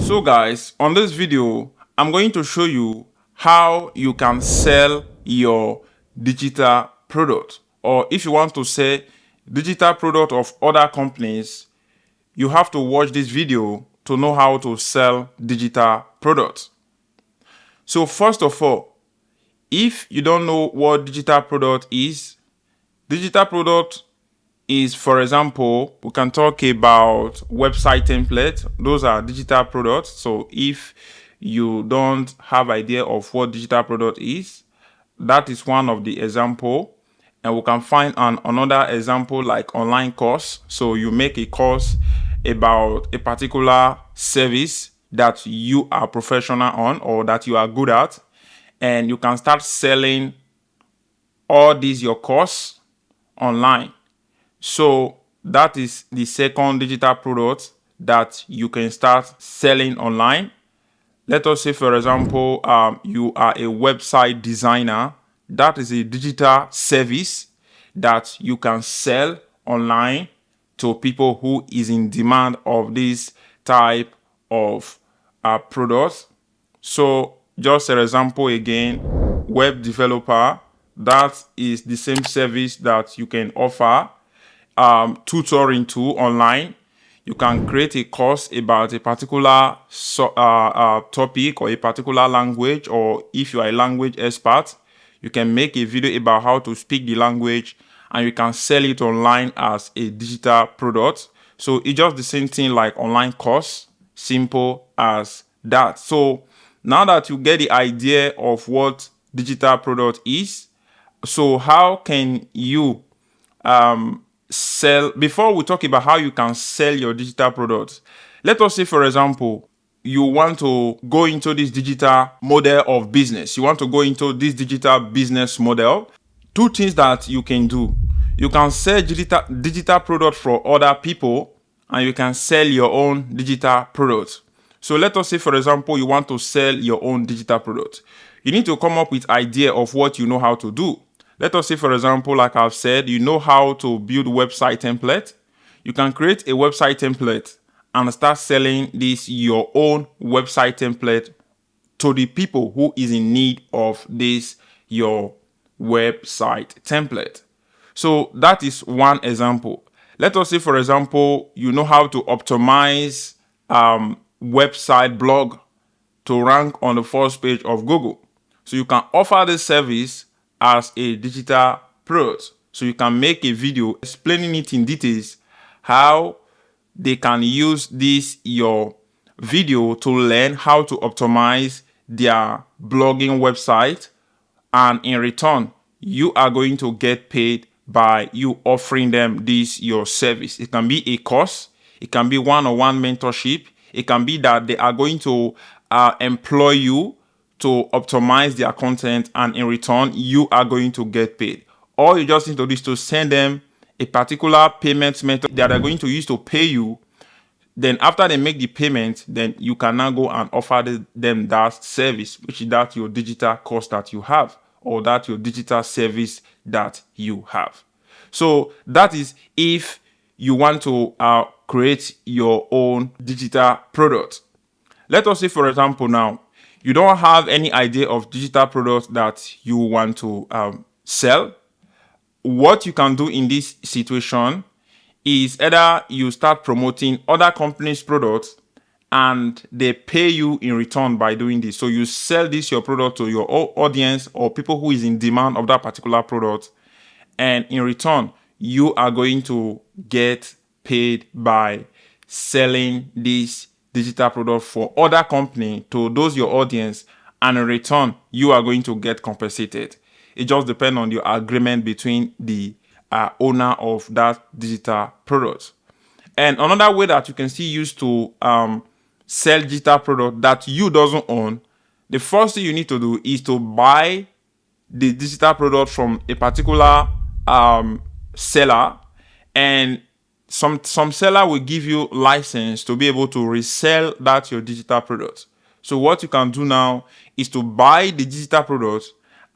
So guys, on this video, I'm going to show you how you can sell your digital product, or if you want to sell digital product of other companies, you have to watch this video to know how to sell digital products. So first of all, if you don't know what digital product is, digital product is, for example, we can talk about website templates. Those are digital products. So if you don't have idea of what digital product is, that is one of the example. And we can find another example like online course. So you make a course about a particular service that you are professional on or that you are good at, and you can start selling all these your course online. So that is the second digital product that you can start selling online. Let us say, for example, you are a website designer. That is a digital service that you can sell online to people who is in demand of this type of products. So just an example again, web developer, that is the same service that you can offer tutoring to online. You can create a course about a particular topic or a particular language, or if you are a language expert, you can make a video about how to speak the language and you can sell it online as a digital product. So it's just the same thing like online course, simple as that. So now that you get the idea of what digital product is, so how can you sell? Before we talk about how you can sell your digital products, let us say, for example, you want to go into this digital model of business. You want to go into this digital business model. Two things that you can do. You can sell digital product for other people, and you can sell your own digital product. So let us say, for example, you want to sell your own digital product. You need to come up with idea of what you know how to do. Let us say, for example, like I've said, you know how to build website template. You can create a website template and start selling this your own website template to the people who is in need of this your website template. So that is one example. Let us say, for example, you know how to optimize website blog to rank on the first page of Google. So you can offer this service as a digital product. So you can make a video explaining it in details how they can use this your video to learn how to optimize their blogging website, and in return you are going to get paid by you offering them this your service. It can be a course, it can be one-on-one mentorship, it can be that they are going to employ you to optimize their content, and in return you are going to get paid. All you just need to do is to send them a particular payment method that they're going to use to pay you. Then after they make the payment, then you can now go and offer them that service, which is that your digital course that you have, or that your digital service that you have. So that is if you want to create your own digital product. Let us say, for example, now you don't have any idea of digital products that you want to sell. What you can do in this situation is either you start promoting other companies' products and they pay you in return by doing this. So you sell this your product to your audience or people who is in demand of that particular product, and in return you are going to get paid by selling this digital product for other company to those your audience, and in return you are going to get compensated. It just depends on your agreement between the owner of that digital product. And another way that you can still use to sell digital product that you doesn't own, the first thing you need to do is to buy the digital product from a particular seller, and some seller will give you license to be able to resell that your digital product. So what you can do now is to buy the digital product,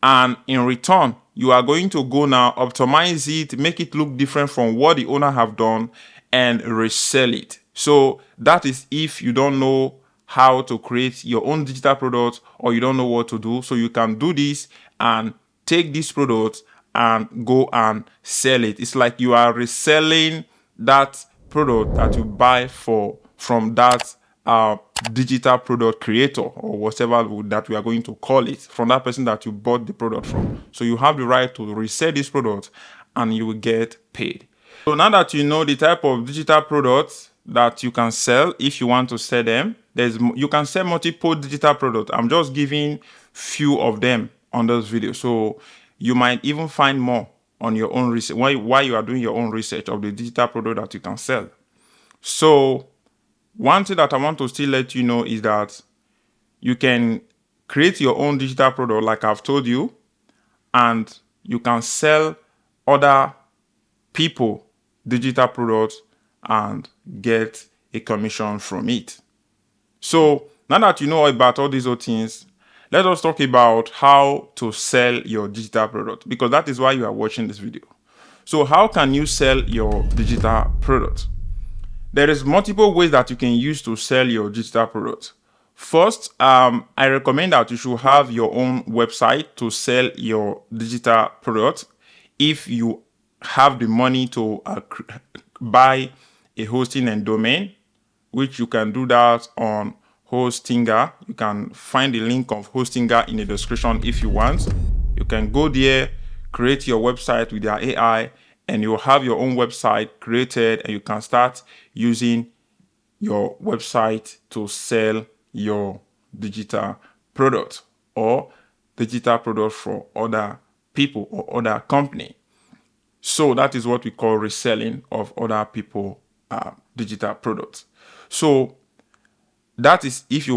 and in return you are going to go now optimize it, make it look different from what the owner have done, and resell it. So that is if you don't know how to create your own digital product, or you don't know what to do. So you can do this and take this product and go and sell it. It's like you are reselling that product that you buy from that digital product creator, or whatever that we are going to call it, from that person that you bought the product from. So you have the right to resell this product and you will get paid. So now that you know the type of digital products that you can sell, if you want to sell them, you can sell multiple digital products. I'm just giving few of them on this video. So you might even find more on your own research while you are doing your own research of the digital product that you can sell. So one thing that I want to still let you know is that you can create your own digital product, like I've told you, and you can sell other people digital products and get a commission from it. So now that you know about all these other things, let us talk about how to sell your digital product, because that is why you are watching this video. So how can you sell your digital product? There is multiple ways that you can use to sell your digital product. First, I recommend that you should have your own website to sell your digital product. If you have the money to buy a hosting and domain, which you can do that on Hostinger. You can find the link of Hostinger in the description if you want. You can go there, create your website with their AI, and you'll have your own website created, and you can start using your website to sell your digital product or digital product for other people or other company. So that is what we call reselling of other people digital products. So that is if you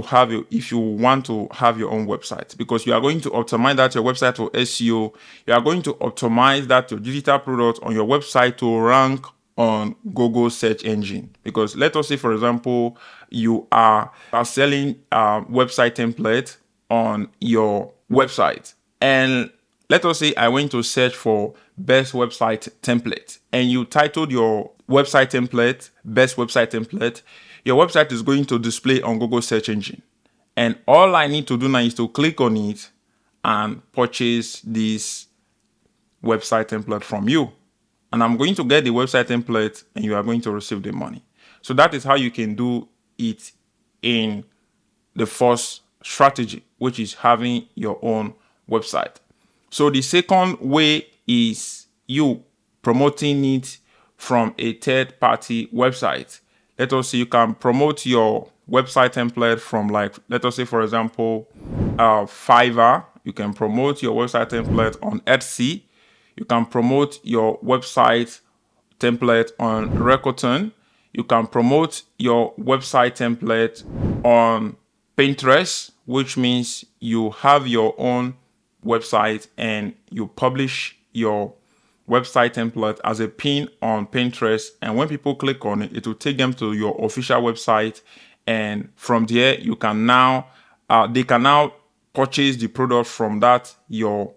want to have your own website, because you are going to optimize that your website for SEO. You are going to optimize that your digital product on your website to rank on Google search engine. Because let us say, for example, you are selling website template on your website, and let us say I went to search for best website template, and you titled your website template best website template. Your website is going to display on Google search engine, and all I need to do now is to click on it and purchase this website template from you, and I'm going to get the website template and you are going to receive the money. So that is how you can do it in the first strategy, which is having your own website. So the second way is you promoting it from a third-party website. Let us say you can promote your website template from, like, let us say, for example, Fiverr. You can promote your website template on Etsy. You can promote your website template on Rakuten. You can promote your website template on Pinterest, which means you have your own website and you publish your website template as a pin on Pinterest, and when people click on it, it will take them to your official website, and from there you can now they can now purchase the product from that your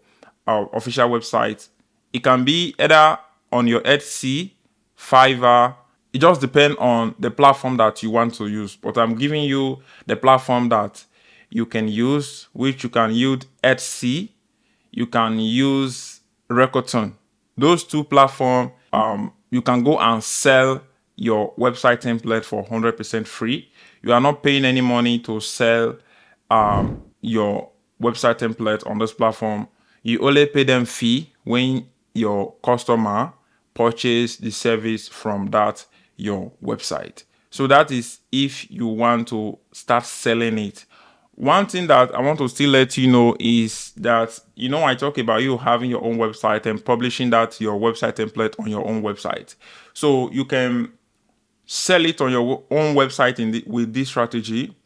official website. It can be either on your Etsy, Fiverr. It just depends on the platform that you want to use, but I'm giving you the platform that you can use, which you can use Etsy, you can use Rakuten. Those two platforms, you can go and sell your website template for 100% free. You are not paying any money to sell your website template on this platform. You only pay them fee when your customer purchase the service from that your website. So that is if you want to start selling it. One thing that I want to still let you know is that, I talk about you having your own website and publishing that your website template on your own website. So you can sell it on your own website with this strategy.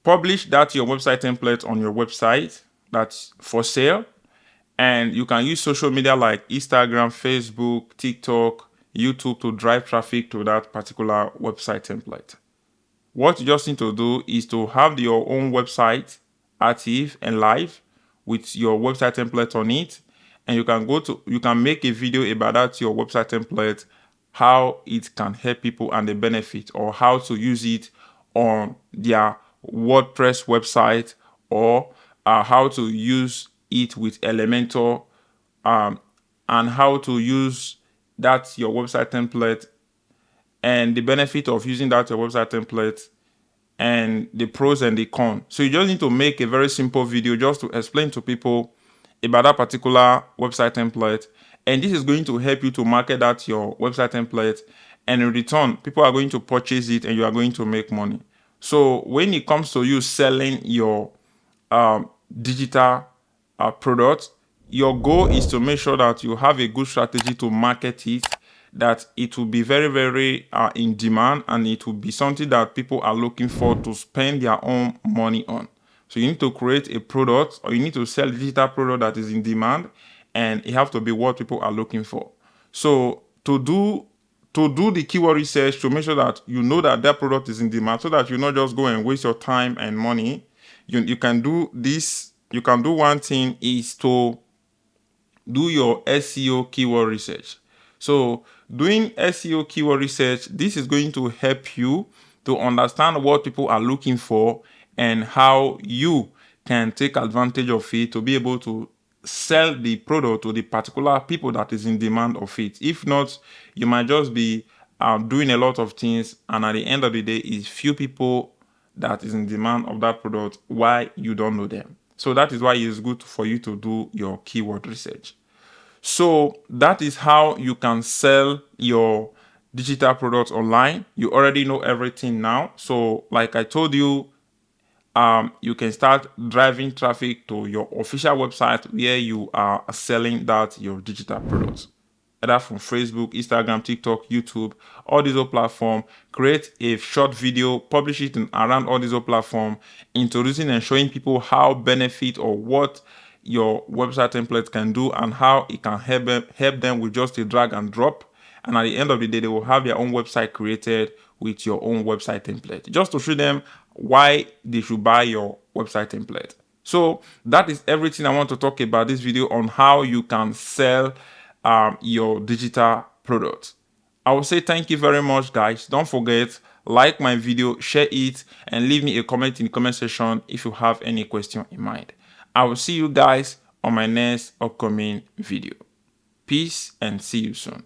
Publish that your website template on your website that's for sale. And you can use social media like Instagram, Facebook, TikTok, YouTube to drive traffic to that particular website template. What you just need to do is to have your own website active and live with your website template on it. And you can make a video about that, your website template, how it can help people and the benefit, or how to use it on their WordPress website, or how to use it with Elementor, and how to use that your website template, and the benefit of using that your website template, and the pros and the cons. So you just need to make a very simple video just to explain to people about that particular website template, and this is going to help you to market that your website template, and in return people are going to purchase it and you are going to make money. So when it comes to you selling your digital product, your goal is to make sure that you have a good strategy to market it, that it will be very, very in demand, and it will be something that people are looking for to spend their own money on. So you need to create a product, or you need to sell a digital product that is in demand, and it has to be what people are looking for. So to do the keyword research, to make sure that you know that that product is in demand, so that you not just go and waste your time and money, you can do this. You can do one thing is to do your SEO keyword research. So doing SEO keyword research, this is going to help you to understand what people are looking for and how you can take advantage of it to be able to sell the product to the particular people that is in demand of it. If not, you might just be doing a lot of things, and at the end of the day, it's few people that is in demand of that product, why you don't know them. So that is why it's good for you to do your keyword research. So that is how you can sell your digital products online. You already know everything now. So like I told you, you can start driving traffic to your official website where you are selling that your digital products, either from Facebook, Instagram, TikTok, YouTube, all these other platforms. Create a short video, publish it around all these other platforms, introducing and showing people how benefit or what your website template can do, and how it can help them with just a drag and drop. And at the end of the day, they will have their own website created with your own website template, just to show them why they should buy your website template. So that is everything I want to talk about this video on how you can sell your digital products. I will say thank you very much, guys. Don't forget, like my video, share it, and leave me a comment in the comment section if you have any question in mind. I will see you guys on my next upcoming video. Peace, and see you soon.